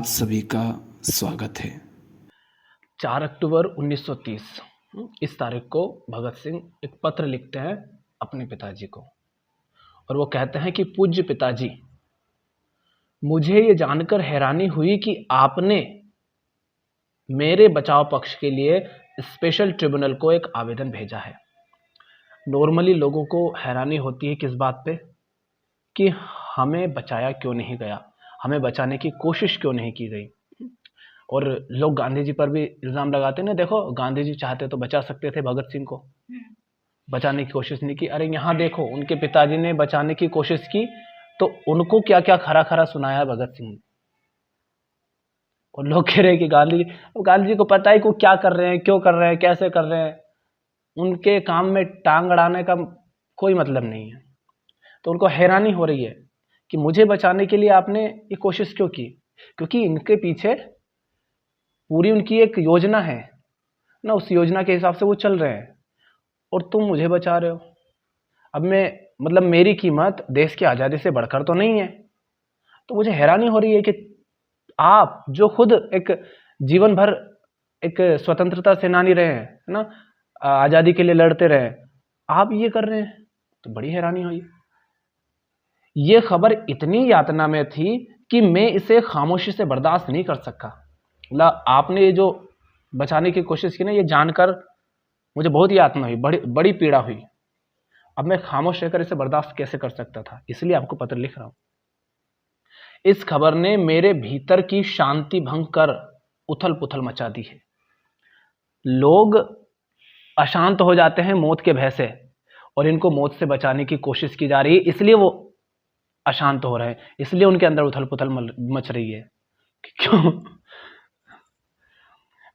आप सभी का स्वागत है। 4 अक्टूबर 1930 इस तारीख को भगत सिंह एक पत्र लिखते हैं अपने पिताजी को और वो कहते हैं कि पूज्य पिताजी, मुझे ये जानकर हैरानी हुई कि आपने मेरे बचाव पक्ष के लिए स्पेशल ट्रिब्यूनल को एक आवेदन भेजा है। नॉर्मली लोगों को हैरानी होती है किस बात पे कि हमें बचाया क्यों नहीं गया, हमें बचाने की कोशिश क्यों नहीं की गई। और लोग गांधी जी पर भी इल्ज़ाम लगाते हैं ना, देखो गांधी जी चाहते तो बचा सकते थे भगत सिंह को, बचाने की कोशिश नहीं की। अरे यहाँ देखो, उनके पिताजी ने बचाने की कोशिश की तो उनको क्या क्या खरा खरा सुनाया भगत सिंह ने। और लोग कह रहे हैं कि गांधी जी को पता ही को क्या कर रहे हैं, क्यों कर रहे हैं, कैसे कर रहे हैं, उनके काम में टांग अड़ाने का कोई मतलब नहीं है। तो उनको हैरानी हो रही है कि मुझे बचाने के लिए आपने ये कोशिश क्यों की, क्योंकि इनके पीछे पूरी उनकी एक योजना है ना, उस योजना के हिसाब से वो चल रहे हैं और तुम मुझे बचा रहे हो। अब मेरी कीमत देश की आज़ादी से बढ़कर तो नहीं है। तो मुझे हैरानी हो रही है कि आप जो खुद एक जीवन भर एक स्वतंत्रता सेनानी रहे हैं, है ना, आज़ादी के लिए लड़ते रहे, आप ये कर रहे हैं। तो बड़ी हैरानी हुई। ये खबर इतनी यातना में थी कि मैं इसे खामोशी से बर्दाश्त नहीं कर सका। मतलब आपने ये जो बचाने की कोशिश की ना, ये जानकर मुझे बहुत यातना हुई, बड़ी पीड़ा हुई। अब मैं खामोश रहकर इसे बर्दाश्त कैसे कर सकता था, इसलिए आपको पत्र लिख रहा हूं। इस खबर ने मेरे भीतर की शांति भंग कर उथल पुथल मचा दी है। लोग अशांत हो जाते हैं मौत के भय से, और इनको मौत से बचाने की कोशिश की जा रही है, इसलिए वो अशांत हो रहे हैं, इसलिए उनके अंदर उथल पुथल मच रही है। क्यों?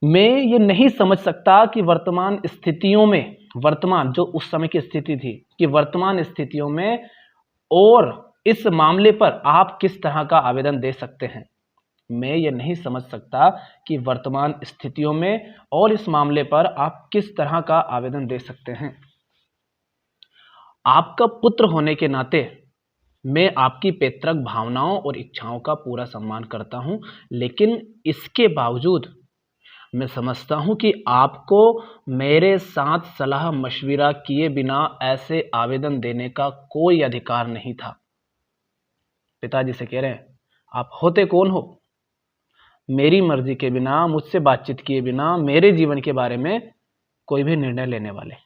मैं ये नहीं समझ सकता कि वर्तमान स्थितियों में, वर्तमान जो उस समय की स्थिति थी, कि वर्तमान स्थितियों में और इस मामले पर आप किस तरह का आवेदन दे सकते हैं। मैं ये नहीं समझ सकता कि वर्तमान स्थितियों में और इस मामले पर आप किस तरह का आवेदन दे सकते हैं। आपका पुत्र होने के नाते मैं आपकी पैतृक भावनाओं और इच्छाओं का पूरा सम्मान करता हूं, लेकिन इसके बावजूद मैं समझता हूं कि आपको मेरे साथ सलाह मशविरा किए बिना ऐसे आवेदन देने का कोई अधिकार नहीं था। पिताजी से कह रहे हैं, आप होते कौन हो? मेरी मर्जी के बिना, मुझसे बातचीत किए बिना मेरे जीवन के बारे में कोई भी निर्णय लेने वाले।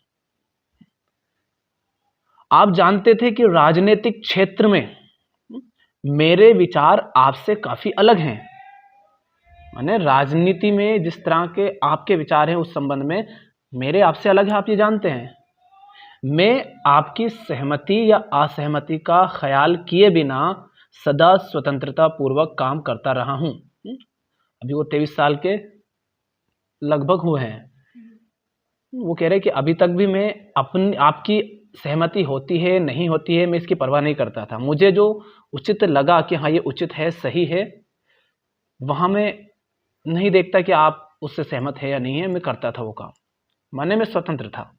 आप जानते थे कि राजनीतिक क्षेत्र में मेरे विचार आपसे काफी अलग हैं। माने राजनीति में जिस तरह के आपके विचार हैं उस संबंध में मेरे आपसे अलग है, आप ये जानते हैं। मैं आपकी सहमति या असहमति का ख्याल किए बिना सदा स्वतंत्रता पूर्वक काम करता रहा हूं। अभी वो 23 साल के लगभग हुए हैं। वो कह रहे हैं कि अभी तक भी मैं आपकी सहमति होती है नहीं होती है, मैं इसकी परवाह नहीं करता था। मुझे जो उचित लगा कि हाँ ये उचित है, सही है, वहां मैं नहीं देखता कि आप उससे सहमत है या नहीं है, मैं करता था वो काम। माने मैं स्वतंत्र था।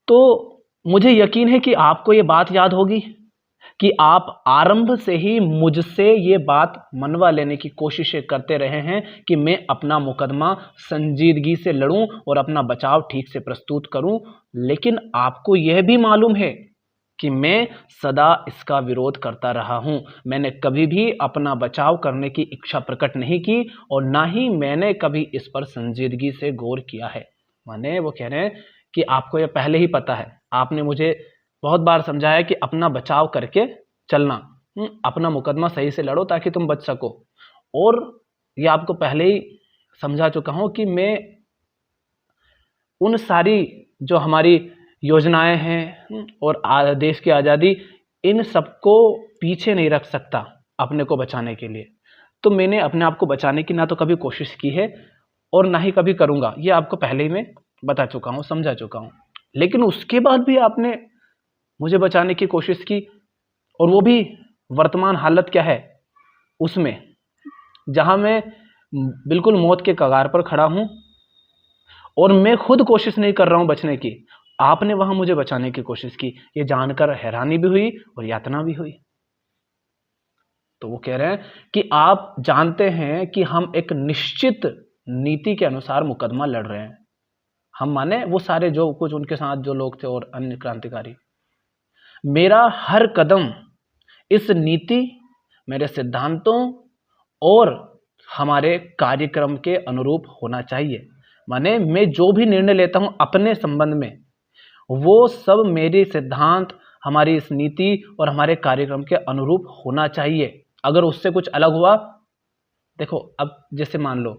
तो मुझे यकीन है कि आपको ये बात याद होगी कि आप आरंभ से ही मुझसे ये बात मनवा लेने की कोशिशें करते रहे हैं कि मैं अपना मुकदमा संजीदगी से लड़ूं और अपना बचाव ठीक से प्रस्तुत करूं, लेकिन आपको यह भी मालूम है कि मैं सदा इसका विरोध करता रहा हूं। मैंने कभी भी अपना बचाव करने की इच्छा प्रकट नहीं की और ना ही मैंने कभी इस पर संजीदगी से गौर किया है। माने वो कह रहे हैं कि आपको यह पहले ही पता है, आपने मुझे बहुत बार समझाया कि अपना बचाव करके चलना, अपना मुकदमा सही से लड़ो ताकि तुम बच सको। और ये आपको पहले ही समझा चुका हूं कि मैं उन सारी जो हमारी योजनाएं हैं और देश की आज़ादी, इन सबको पीछे नहीं रख सकता अपने को बचाने के लिए। तो मैंने अपने आप को बचाने की ना तो कभी कोशिश की है और ना ही कभी करूंगा, ये आपको पहले ही मैं बता चुका हूं, समझा चुका हूं। लेकिन उसके बाद भी आपने मुझे बचाने की कोशिश की, और वो भी वर्तमान हालत क्या है उसमें, जहां मैं बिल्कुल मौत के कगार पर खड़ा हूं और मैं खुद कोशिश नहीं कर रहा हूं बचने की, आपने वहां मुझे बचाने की कोशिश की। ये जानकर हैरानी भी हुई और यातना भी हुई। तो वो कह रहे हैं कि आप जानते हैं कि हम एक निश्चित नीति के अनुसार मुकदमा लड़ रहे हैं। हम माने वो सारे जो कुछ उनके साथ जो लोग थे और अन्य क्रांतिकारी। मेरा हर कदम इस नीति, मेरे सिद्धांतों और हमारे कार्यक्रम के अनुरूप होना चाहिए। माने मैं जो भी निर्णय लेता हूं अपने संबंध में, वो सब मेरे सिद्धांत, हमारी इस नीति और हमारे कार्यक्रम के अनुरूप होना चाहिए। अगर उससे कुछ अलग हुआ, देखो अब जैसे मान लो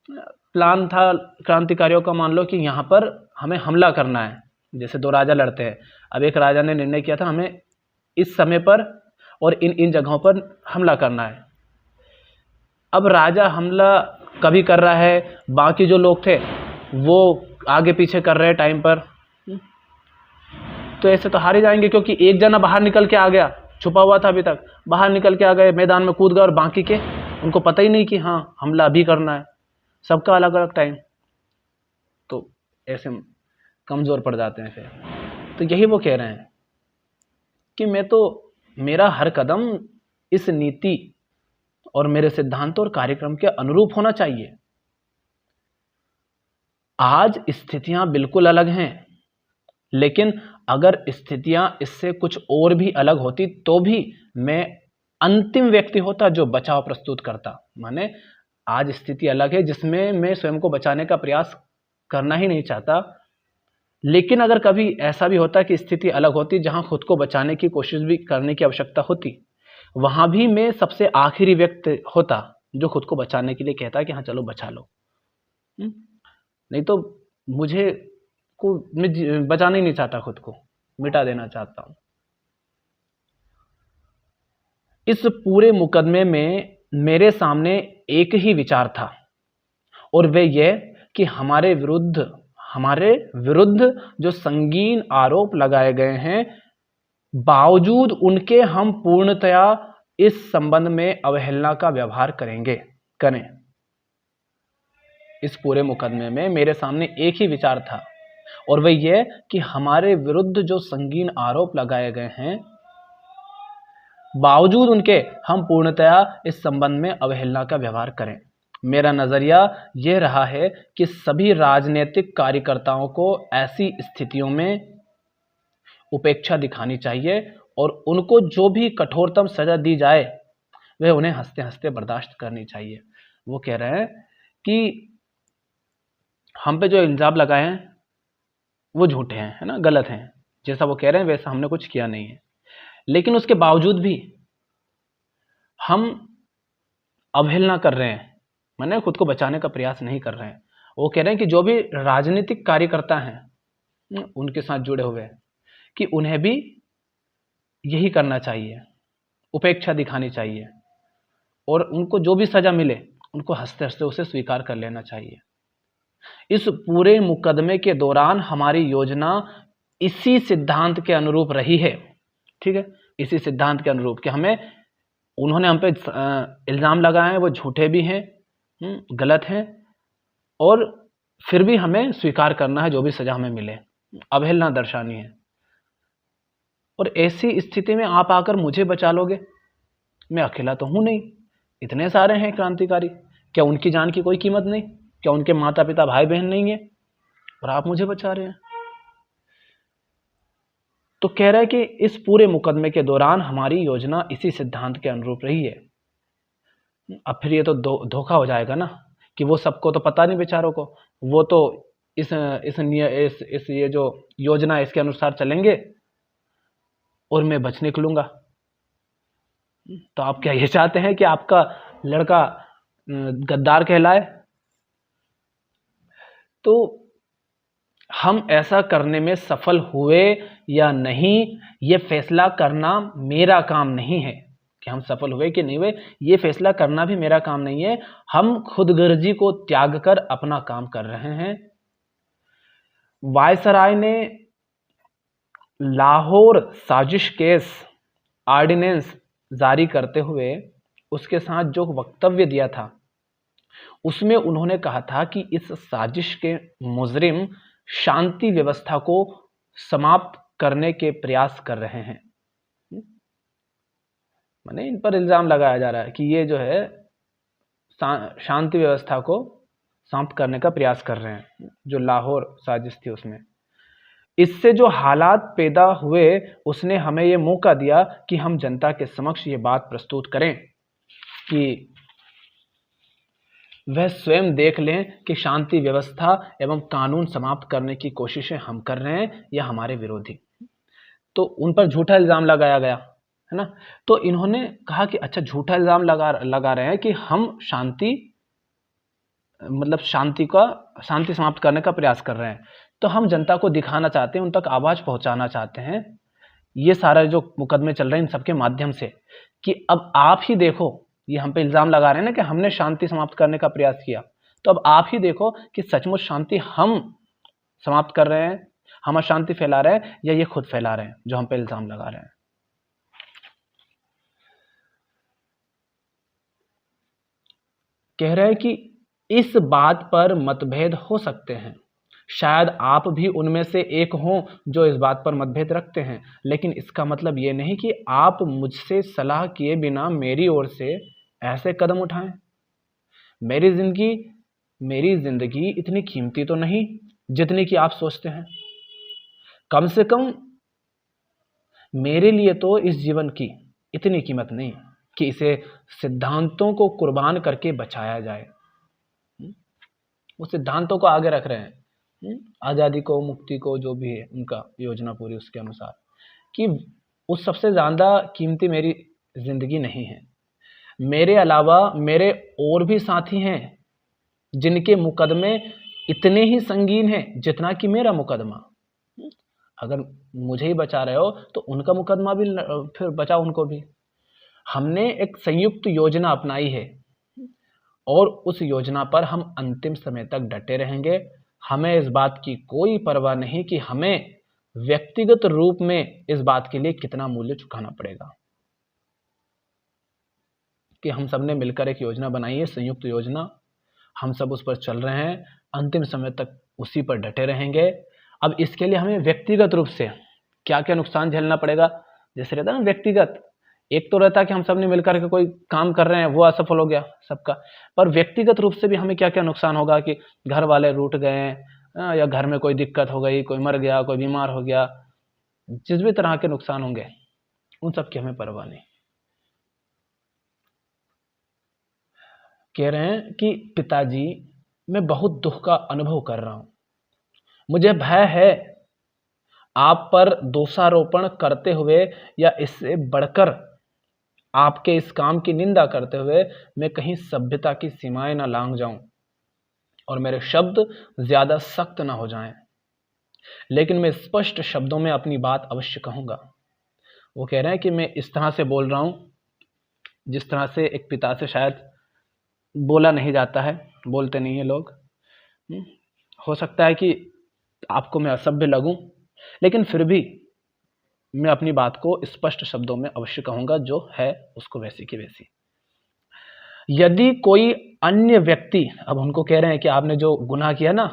प्लान था क्रांतिकारियों का, मान लो कि यहाँ पर हमें हमला करना है, जैसे दो राजा लड़ते हैं। अब एक राजा ने निर्णय किया था हमें इस समय पर और इन इन जगहों पर हमला करना है। अब राजा हमला कभी कर रहा है, बाकी जो लोग थे वो आगे पीछे कर रहे हैं टाइम पर, तो ऐसे तो हार ही जाएंगे, क्योंकि एक जना बाहर निकल के आ गया, छुपा हुआ था अभी तक, बाहर निकल के आ गए, मैदान में कूद गए, और बाकी के उनको पता ही नहीं कि हाँ हमला अभी करना है, सबका अलग अलग टाइम, तो ऐसे कमज़ोर पड़ जाते हैं फिर। तो यही वो कह रहे हैं कि मेरा हर कदम इस नीति और मेरे सिद्धांतों और कार्यक्रम के अनुरूप होना चाहिए। आज स्थितियां बिल्कुल अलग हैं, लेकिन अगर स्थितियां इससे कुछ और भी अलग होती तो भी मैं अंतिम व्यक्ति होता जो बचाव प्रस्तुत करता। माने आज स्थिति अलग है जिसमें मैं स्वयं को बचाने का प्रयास करना ही नहीं चाहता, लेकिन अगर कभी ऐसा भी होता कि स्थिति अलग होती जहां खुद को बचाने की कोशिश भी करने की आवश्यकता होती, वहां भी मैं सबसे आखिरी व्यक्ति होता जो खुद को बचाने के लिए कहता कि हाँ चलो बचा लो। नहीं तो मैं बचाना ही नहीं चाहता, खुद को मिटा देना चाहता हूं। इस पूरे मुकदमे में मेरे सामने एक ही विचार था, और वह यह कि हमारे विरुद्ध जो संगीन आरोप लगाए गए हैं, बावजूद उनके हम पूर्णतया इस संबंध में अवहेलना का व्यवहार करें। इस पूरे मुकदमे में मेरे सामने एक ही विचार था, और वह यह कि हमारे विरुद्ध जो संगीन आरोप लगाए गए हैं, बावजूद उनके हम पूर्णतया इस संबंध में अवहेलना का व्यवहार करें। मेरा नजरिया यह रहा है कि सभी राजनीतिक कार्यकर्ताओं को ऐसी स्थितियों में उपेक्षा दिखानी चाहिए, और उनको जो भी कठोरतम सजा दी जाए वह उन्हें हंसते हंसते बर्दाश्त करनी चाहिए। वो कह रहे हैं कि हम पे जो इल्जाम लगाए हैं वो झूठे हैं, है ना, गलत हैं, जैसा वो कह रहे हैं वैसा हमने कुछ किया नहीं है, लेकिन उसके बावजूद भी हम अवहेलना कर रहे हैं, माने खुद को बचाने का प्रयास नहीं कर रहे हैं। वो कह रहे हैं कि जो भी राजनीतिक कार्यकर्ता हैं उनके साथ जुड़े हुए हैं, कि उन्हें भी यही करना चाहिए, उपेक्षा दिखानी चाहिए, और उनको जो भी सजा मिले उनको हंसते हंसते उसे स्वीकार कर लेना चाहिए। इस पूरे मुकदमे के दौरान हमारी योजना इसी सिद्धांत के अनुरूप रही है, ठीक है, इसी सिद्धांत के अनुरूप कि उन्होंने हम पे इल्ज़ाम लगाए हैं वो झूठे भी हैं, गलत हैं, और फिर भी हमें स्वीकार करना है जो भी सजा हमें मिले, अवहेलना दर्शानी है। और ऐसी स्थिति में आप आकर मुझे बचा लोगे, मैं अकेला तो हूं नहीं, इतने सारे हैं क्रांतिकारी, क्या उनकी जान की कोई कीमत नहीं? क्या उनके माता पिता भाई बहन नहीं है? और आप मुझे बचा रहे हैं। तो कह रहा है कि इस पूरे मुकदमे के दौरान हमारी योजना इसी सिद्धांत के अनुरूप रही है। अब फिर ये तो धोखा हो जाएगा ना, कि वो सबको तो पता नहीं बेचारों को, वो तो इस ये जो योजना है इसके अनुसार चलेंगे और मैं बच निकलूंगा। तो आप क्या ये चाहते हैं कि आपका लड़का गद्दार कहलाए? तो हम ऐसा करने में सफल हुए या नहीं, ये फैसला करना मेरा काम नहीं है कि हम सफल हुए कि नहीं हुए, ये फैसला करना भी मेरा काम नहीं है। हम खुदगर्जी को त्याग कर अपना काम कर रहे हैं। वायसराय ने लाहौर साजिश केस ऑर्डिनेंस जारी करते हुए उसके साथ जो वक्तव्य दिया था, उसमें उन्होंने कहा था कि इस साजिश के मुजरिम शांति व्यवस्था को समाप्त करने के प्रयास कर रहे हैं। माने इन पर इल्ज़ाम लगाया जा रहा है कि ये जो है शांति व्यवस्था को समाप्त करने का प्रयास कर रहे हैं, जो लाहौर साजिश थी उसमें। इससे जो हालात पैदा हुए उसने हमें ये मौका दिया कि हम जनता के समक्ष ये बात प्रस्तुत करें कि वह स्वयं देख लें कि शांति व्यवस्था एवं कानून समाप्त करने की कोशिशें हम कर रहे हैं या हमारे विरोधी। तो उन पर झूठा इल्ज़ाम लगाया गया, है ना। तो इन्होंने कहा कि अच्छा, झूठा इल्ज़ाम लगा रहे हैं कि हम शांति समाप्त करने का प्रयास कर रहे हैं, तो हम जनता को दिखाना चाहते हैं, उन तक आवाज़ पहुंचाना चाहते हैं, ये सारे जो मुकदमे चल रहे हैं इन सबके माध्यम से, कि अब आप ही देखो, ये हम पे इल्ज़ाम लगा रहे हैं ना कि हमने शांति समाप्त करने का प्रयास किया, तो अब आप ही देखो कि सचमुच शांति हम समाप्त कर रहे हैं, हम अशांति फैला रहे हैं या ये खुद फैला रहे हैं जो हम पे इल्ज़ाम लगा रहे हैं। कह रहे हैं कि इस बात पर मतभेद हो सकते हैं, शायद आप भी उनमें से एक हों जो इस बात पर मतभेद रखते हैं, लेकिन इसका मतलब ये नहीं कि आप मुझसे सलाह किए बिना मेरी ओर से ऐसे कदम उठाएं। मेरी ज़िंदगी इतनी कीमती तो नहीं जितनी कि आप सोचते हैं। कम से कम मेरे लिए तो इस जीवन की इतनी कीमत नहीं कि इसे सिद्धांतों को कुर्बान करके बचाया जाए। वो सिद्धांतों को आगे रख रहे हैं, आज़ादी को, मुक्ति को, जो भी है उनका योजना पूरी उसके अनुसार, कि उस सबसे ज़्यादा कीमती मेरी ज़िंदगी नहीं है। मेरे अलावा मेरे और भी साथी हैं जिनके मुकदमे इतने ही संगीन हैं जितना कि मेरा मुकदमा। अगर मुझे ही बचा रहे हो तो उनका मुकदमा भी फिर बचाओ उनको भी। हमने एक संयुक्त योजना अपनाई है और उस योजना पर हम अंतिम समय तक डटे रहेंगे। हमें इस बात की कोई परवाह नहीं कि हमें व्यक्तिगत रूप में इस बात के लिए कितना मूल्य चुकाना पड़ेगा, कि हम सब ने मिलकर एक योजना बनाई है, संयुक्त योजना, हम सब उस पर चल रहे हैं, अंतिम समय तक उसी पर डटे रहेंगे। अब इसके लिए हमें व्यक्तिगत रूप से क्या क्या नुकसान झेलना पड़ेगा, जैसे रहता है ना व्यक्तिगत, एक तो रहता है कि हम सब ने मिलकर के कोई काम कर रहे हैं, वो असफल हो गया सबका, पर व्यक्तिगत रूप से भी हमें क्या क्या नुकसान होगा कि घर वाले रूठ गए, या घर में कोई दिक्कत हो गई, कोई मर गया, कोई बीमार हो गया, जिस भी तरह के नुकसान होंगे उन सब की हमें परवाह नहीं। कह रहे हैं कि पिताजी, मैं बहुत दुख का अनुभव कर रहा हूं, मुझे भय है आप पर दोषारोपण करते हुए या इससे बढ़कर आपके इस काम की निंदा करते हुए मैं कहीं सभ्यता की सीमाएं ना लांघ जाऊं और मेरे शब्द ज्यादा सख्त ना हो जाएं, लेकिन मैं स्पष्ट शब्दों में अपनी बात अवश्य कहूंगा। वो कह रहे हैं कि मैं इस तरह से बोल रहा हूं जिस तरह से एक पिता से शायद बोला नहीं जाता है, बोलते नहीं है लोग। हो सकता है कि आपको मैं असभ्य लगूं, लेकिन फिर भी मैं अपनी बात को स्पष्ट शब्दों में अवश्य कहूंगा, जो है उसको वैसी की वैसी। यदि कोई अन्य व्यक्ति, अब उनको कह रहे हैं कि आपने जो गुनाह किया ना,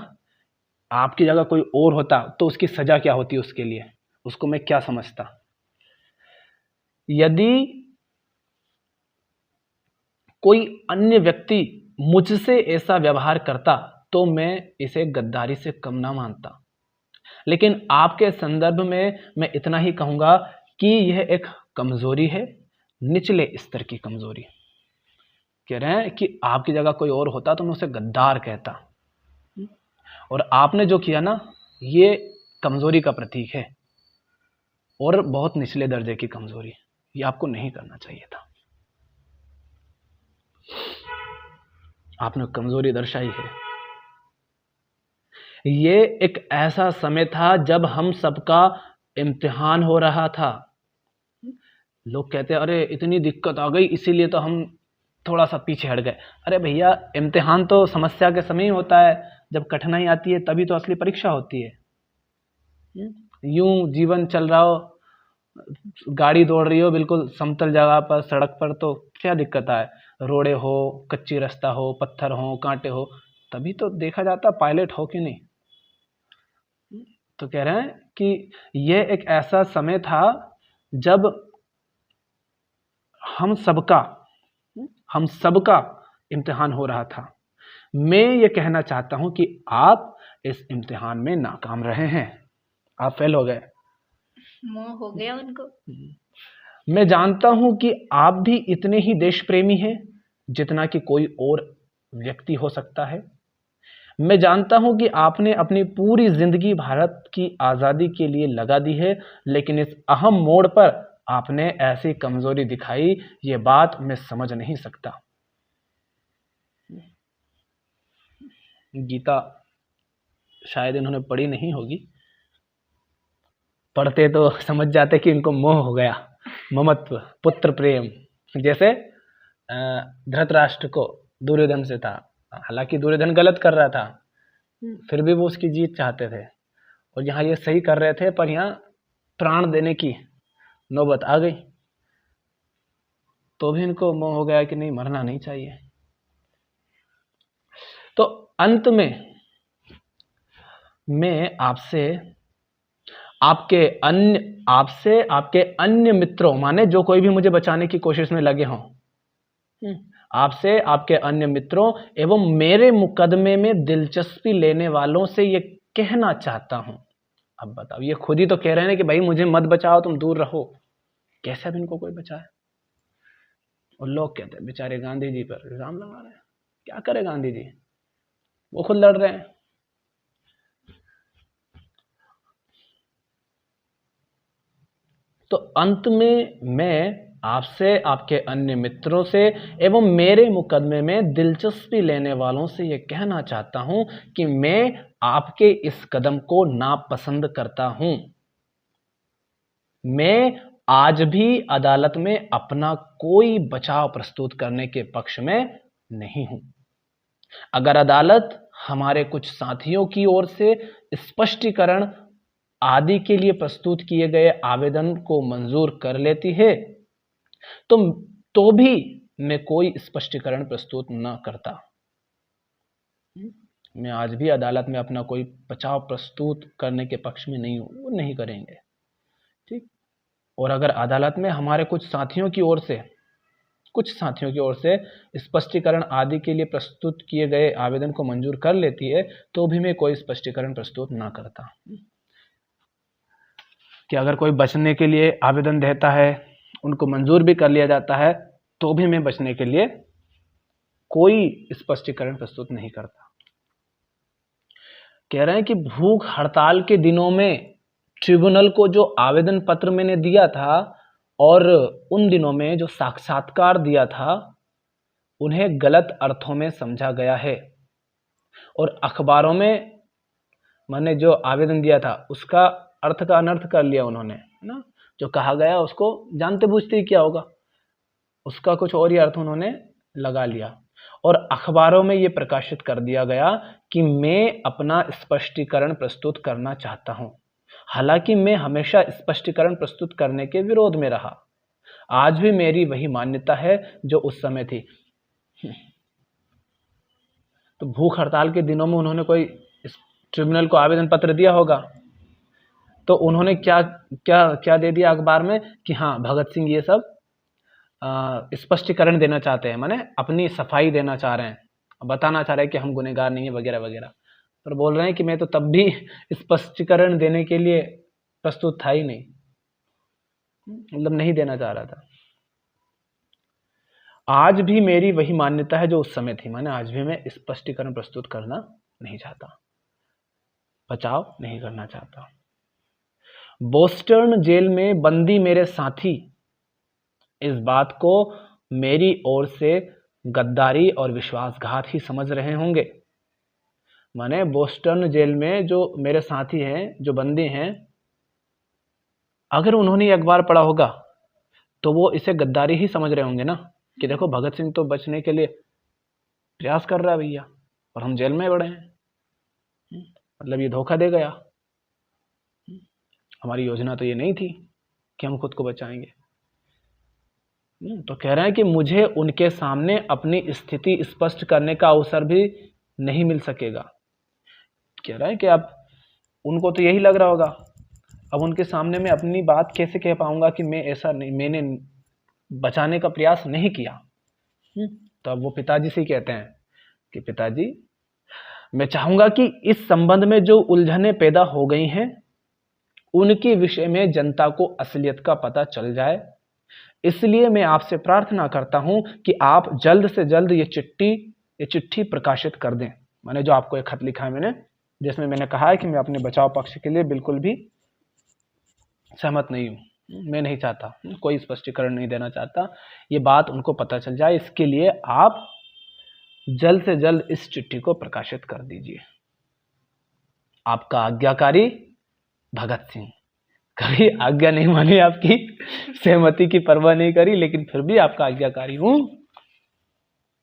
आपकी जगह कोई और होता तो उसकी सजा क्या होती, उसके लिए उसको मैं क्या समझता। यदि कोई अन्य व्यक्ति मुझसे ऐसा व्यवहार करता तो मैं इसे गद्दारी से कम ना मानता, लेकिन आपके संदर्भ में मैं इतना ही कहूंगा कि यह एक कमजोरी है, निचले स्तर की कमजोरी। कह रहे हैं कि आपकी जगह कोई और होता तो मैं उसे गद्दार कहता, और आपने जो किया ना ये कमजोरी का प्रतीक है और बहुत निचले दर्जे की कमजोरी, ये आपको नहीं करना चाहिए था, आपने कमजोरी दर्शाई है। ये एक ऐसा समय था जब हम सबका इम्तिहान हो रहा था। लोग कहते हैं अरे इतनी दिक्कत आ गई इसीलिए तो हम थोड़ा सा पीछे हट गए। अरे भैया, इम्तिहान तो समस्या के समय ही होता है, जब कठिनाई आती है तभी तो असली परीक्षा होती है। यूं जीवन चल रहा हो, गाड़ी दौड़ रही हो बिल्कुल समतल जगह पर, सड़क पर, तो क्या दिक्कत है, रोड़े हो, कच्ची रास्ता हो, पत्थर हो, कांटे हो, तभी तो देखा जाता पायलट हो कि नहीं। तो कह रहे हैं कि यह एक ऐसा समय था जब हम सबका इम्तिहान हो रहा था। मैं ये कहना चाहता हूं कि आप इस इम्तिहान में नाकाम रहे हैं, आप फेल हो गए। मोह हो गया उनको। मैं जानता हूं कि आप भी इतने ही देश प्रेमी हैं जितना कि कोई और व्यक्ति हो सकता है। मैं जानता हूं कि आपने अपनी पूरी जिंदगी भारत की आज़ादी के लिए लगा दी है, लेकिन इस अहम मोड़ पर आपने ऐसी कमजोरी दिखाई, ये बात मैं समझ नहीं सकता। गीता शायद इन्होंने पढ़ी नहीं होगी, पढ़ते तो समझ जाते कि इनको मोह हो गया, ममत्व, पुत्र प्रेम। जैसे धृतराष्ट्र को दुर्योधन से था, हालांकि दुर्योधन गलत कर रहा था, फिर भी वो उसकी जीत चाहते थे, और यहाँ ये सही कर रहे थे, पर यहाँ प्राण देने की नौबत आ गई, तो भी इनको मोह हो गया कि नहीं, मरना नहीं चाहिए। तो अंत में मैं आपसे आपके अन्य मित्रों, माने जो कोई भी मुझे बचाने की कोशिश में लगे हों, आपसे आपके अन्य मित्रों एवं मेरे मुकदमे में दिलचस्पी लेने वालों से ये कहना चाहता हूं। अब बताओ, ये खुद ही तो कह रहे हैं कि भाई मुझे मत बचाओ, तुम दूर रहो, कैसे अब इनको कोई बचाए? और लोग कहते हैं बेचारे गांधी जी पर इल्जाम लगा रहे हैं, क्या करे गांधी जी, वो खुद लड़ रहे हैं। तो अंत में मैं आपसे, आपके अन्य मित्रों से एवं मेरे मुकदमे में दिलचस्पी लेने वालों से यह कहना चाहता हूं कि मैं आपके इस कदम को नापसंद करता हूं। मैं आज भी अदालत में अपना कोई बचाव प्रस्तुत करने के पक्ष में नहीं हूं। अगर अदालत हमारे कुछ साथियों की ओर से स्पष्टीकरण आदि के लिए प्रस्तुत किए गए आवेदन को मंजूर कर लेती है, तो भी मैं कोई स्पष्टीकरण प्रस्तुत न करता। मैं आज भी अदालत में अपना कोई बचाव प्रस्तुत करने के पक्ष में नहीं हूं, वो नहीं करेंगे, ठीक। और अगर अदालत में हमारे कुछ साथियों की ओर से स्पष्टीकरण आदि के लिए प्रस्तुत किए गए आवेदन को मंजूर कर लेती है, तो भी मैं कोई स्पष्टीकरण प्रस्तुत ना करता। कि अगर कोई बचने के लिए आवेदन देता है, उनको मंजूर भी कर लिया जाता है, तो भी मैं बचने के लिए कोई स्पष्टीकरण प्रस्तुत नहीं करता। कह रहे हैं कि भूख हड़ताल के दिनों में ट्रिब्यूनल को जो आवेदन पत्र मैंने दिया था और उन दिनों में जो साक्षात्कार दिया था, उन्हें गलत अर्थों में समझा गया है, और अखबारों में मैंने जो आवेदन दिया था उसका अर्थ का अनर्थ कर लिया उन्होंने, है ना। जो कहा गया उसको जानते बूझते ही क्या होगा, उसका कुछ और ही अर्थ उन्होंने लगा लिया, और अखबारों में ये प्रकाशित कर दिया गया कि मैं अपना स्पष्टीकरण प्रस्तुत करना चाहता हूं। हालांकि मैं हमेशा स्पष्टीकरण प्रस्तुत करने के विरोध में रहा। आज भी मेरी वही मान्यता है जो उस समय थी। तो भूख हड़ताल के दिनों में उन्होंने कोई ट्रिब्यूनल को आवेदन पत्र दिया होगा, तो उन्होंने क्या क्या क्या दे दिया अखबार में कि हाँ, भगत सिंह ये सब स्पष्टीकरण देना चाहते हैं, माने अपनी सफाई देना चाह रहे हैं, बताना चाह रहे हैं कि हम गुनहगार नहीं है वगैरह वगैरह, पर बोल रहे हैं कि मैं तो तब भी स्पष्टीकरण देने के लिए प्रस्तुत था ही नहीं, मतलब नहीं देना चाह रहा था। आज भी मेरी वही मान्यता है जो उस समय थी, माने आज भी मैं स्पष्टीकरण प्रस्तुत करना नहीं चाहता, बचाव नहीं करना चाहता। बोस्टन जेल में बंदी मेरे साथी इस बात को मेरी ओर से गद्दारी और विश्वासघात ही समझ रहे होंगे। माने बोस्टन जेल में जो मेरे साथी हैं, जो बंदी हैं, अगर उन्होंने ये अखबार पढ़ा होगा तो वो इसे गद्दारी ही समझ रहे होंगे ना, कि देखो भगत सिंह तो बचने के लिए प्रयास कर रहा है भैया, और हम जेल में पड़े हैं, मतलब ये धोखा दे गया, हमारी योजना तो ये नहीं थी कि हम खुद को बचाएंगे। तो कह रहे हैं कि मुझे उनके सामने अपनी स्थिति स्पष्ट करने का अवसर भी नहीं मिल सकेगा। कह रहा है कि अब उनको तो यही लग रहा होगा, अब उनके सामने मैं अपनी बात कैसे कह पाऊंगा कि मैं ऐसा नहीं, मैंने बचाने का प्रयास नहीं किया। तो अब वो पिताजी से कहते हैं कि पिताजी, मैं चाहूंगा कि इस संबंध में जो उलझनें पैदा हो गई हैं उनके विषय में जनता को असलियत का पता चल जाए, इसलिए मैं आपसे प्रार्थना करता हूं कि आप जल्द से जल्द ये चिट्ठी प्रकाशित कर दें। मैंने जो आपको एक खत लिखा है मैंने, जिसमें मैंने कहा है कि मैं अपने बचाव पक्ष के लिए बिल्कुल भी सहमत नहीं हूं, मैं नहीं चाहता, कोई स्पष्टीकरण नहीं देना चाहता, ये बात उनको पता चल जाए, इसके लिए आप जल्द से जल्द इस चिट्ठी को प्रकाशित कर दीजिए। आपका आज्ञाकारी भगत सिंह। कभी आज्ञा नहीं मानी, आपकी सहमति की परवाह नहीं करी, लेकिन फिर भी आपका आज्ञाकारी हूं,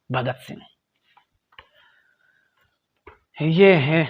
भगत सिंह। ये है